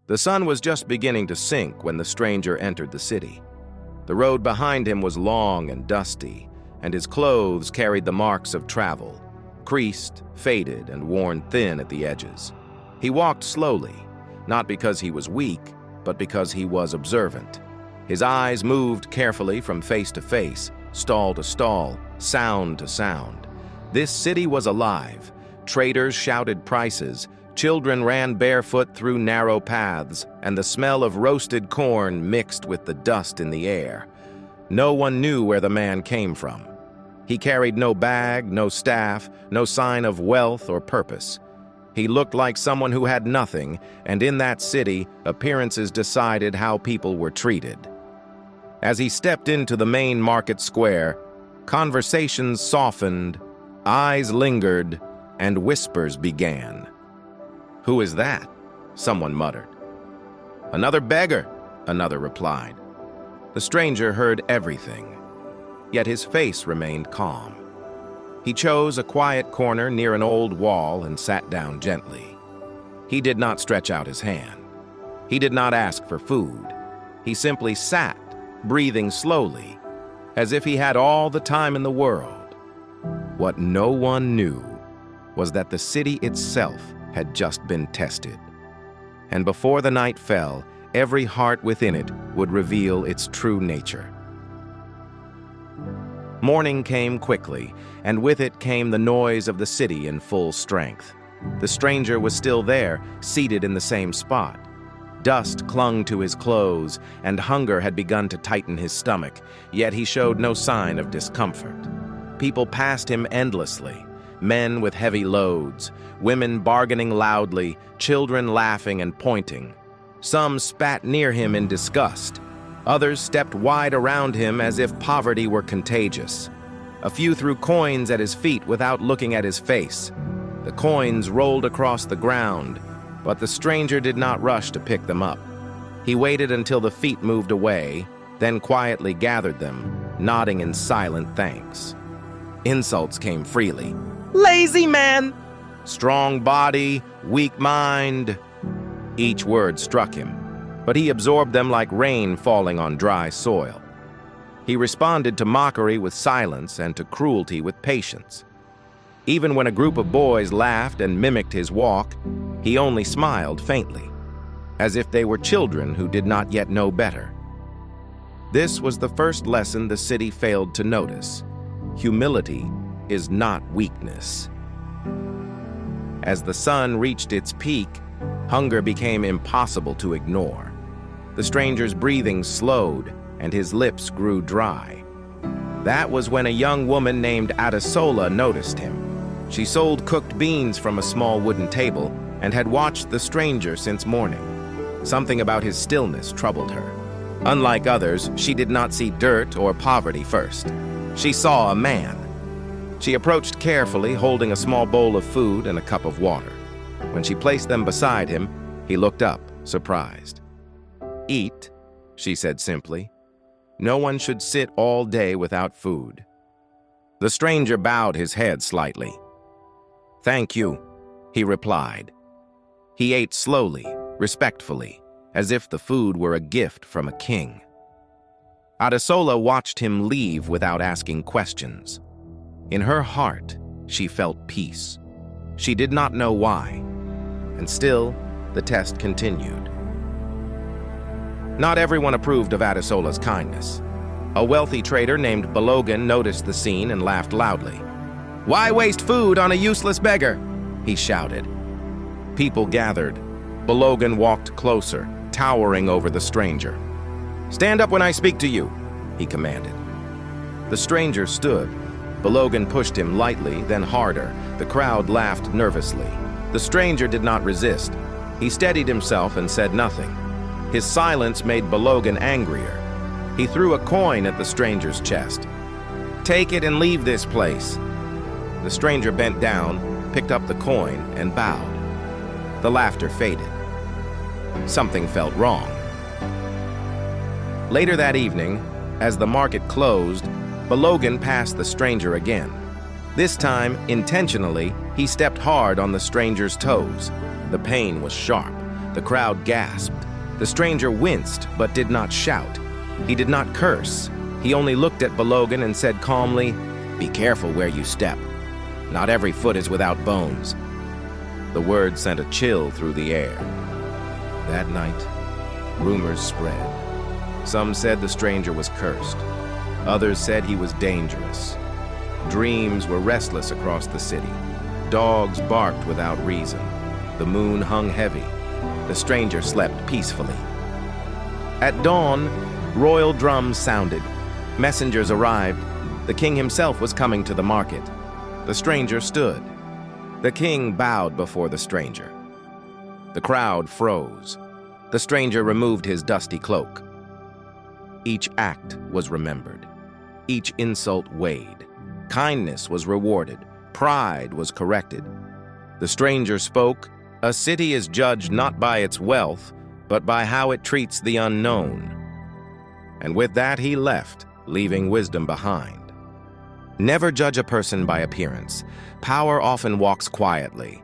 The sun was just beginning to sink when the stranger entered the city. The road behind him was long and dusty, and his clothes carried the marks of travel, creased, faded, and worn thin at the edges. He walked slowly, not because he was weak, but because he was observant. His eyes moved carefully from face to face, stall to stall, sound to sound. This city was alive. Traders shouted prices, children ran barefoot through narrow paths, and the smell of roasted corn mixed with the dust in the air. No one knew where the man came from. He carried no bag, no staff, no sign of wealth or purpose. He looked like someone who had nothing, and in that city, appearances decided how people were treated. As he stepped into the main market square, conversations softened, eyes lingered, and whispers began. "Who is that?" someone muttered. "Another beggar," another replied. The stranger heard everything, yet his face remained calm. He chose a quiet corner near an old wall and sat down gently. He did not stretch out his hand. He did not ask for food. He simply sat, breathing slowly, as if he had all the time in the world. What no one knew was that the city itself had just been tested. And before the night fell, every heart within it would reveal its true nature. Morning came quickly, and with it came the noise of the city in full strength. The stranger was still there, seated in the same spot. Dust clung to his clothes, and hunger had begun to tighten his stomach, yet he showed no sign of discomfort. People passed him endlessly, men with heavy loads, women bargaining loudly, children laughing and pointing. Some spat near him in disgust. Others stepped wide around him as if poverty were contagious. A few threw coins at his feet without looking at his face. The coins rolled across the ground, but the stranger did not rush to pick them up. He waited until the feet moved away, then quietly gathered them, nodding in silent thanks. Insults came freely. "Lazy man!" "Strong body, weak mind." Each word struck him, but he absorbed them like rain falling on dry soil. He responded to mockery with silence and to cruelty with patience. Even when a group of boys laughed and mimicked his walk, he only smiled faintly, as if they were children who did not yet know better. This was the first lesson the city failed to notice. Humility is not weakness. As the sun reached its peak, hunger became impossible to ignore. The stranger's breathing slowed, and his lips grew dry. That was when a young woman named Adesola noticed him. She sold cooked beans from a small wooden table and had watched the stranger since morning. Something about his stillness troubled her. Unlike others, she did not see dirt or poverty first. She saw a man. She approached carefully, holding a small bowl of food and a cup of water. When she placed them beside him, he looked up, surprised. "Eat," she said simply. "No one should sit all day without food." The stranger bowed his head slightly. "Thank you," he replied. He ate slowly, respectfully, as if the food were a gift from a king. Adesola watched him leave without asking questions. In her heart, she felt peace. She did not know why, and still, the test continued. Not everyone approved of Adesola's kindness. A wealthy trader named Balogan noticed the scene and laughed loudly. "Why waste food on a useless beggar?" he shouted. People gathered. Balogan walked closer, towering over the stranger. "Stand up when I speak to you," he commanded. The stranger stood. Balogan pushed him lightly, then harder. The crowd laughed nervously. The stranger did not resist. He steadied himself and said nothing. His silence made Balogan angrier. He threw a coin at the stranger's chest. "Take it and leave this place." The stranger bent down, picked up the coin, and bowed. The laughter faded. Something felt wrong. Later that evening, as the market closed, Balogan passed the stranger again. This time, intentionally, he stepped hard on the stranger's toes. The pain was sharp. The crowd gasped. The stranger winced, but did not shout. He did not curse. He only looked at Balogan and said calmly, "Be careful where you step. Not every foot is without bones." The word sent a chill through the air. That night, rumors spread. Some said the stranger was cursed. Others said he was dangerous. Dreams were restless across the city. Dogs barked without reason. The moon hung heavy. The stranger slept peacefully. At dawn, royal drums sounded. Messengers arrived. The king himself was coming to the market. The stranger stood. The king bowed before the stranger. The crowd froze. The stranger removed his dusty cloak. Each act was remembered. Each insult weighed. Kindness was rewarded. Pride was corrected. The stranger spoke, "A city is judged not by its wealth, but by how it treats the unknown." And with that he left, leaving wisdom behind. Never judge a person by appearance. Power often walks quietly.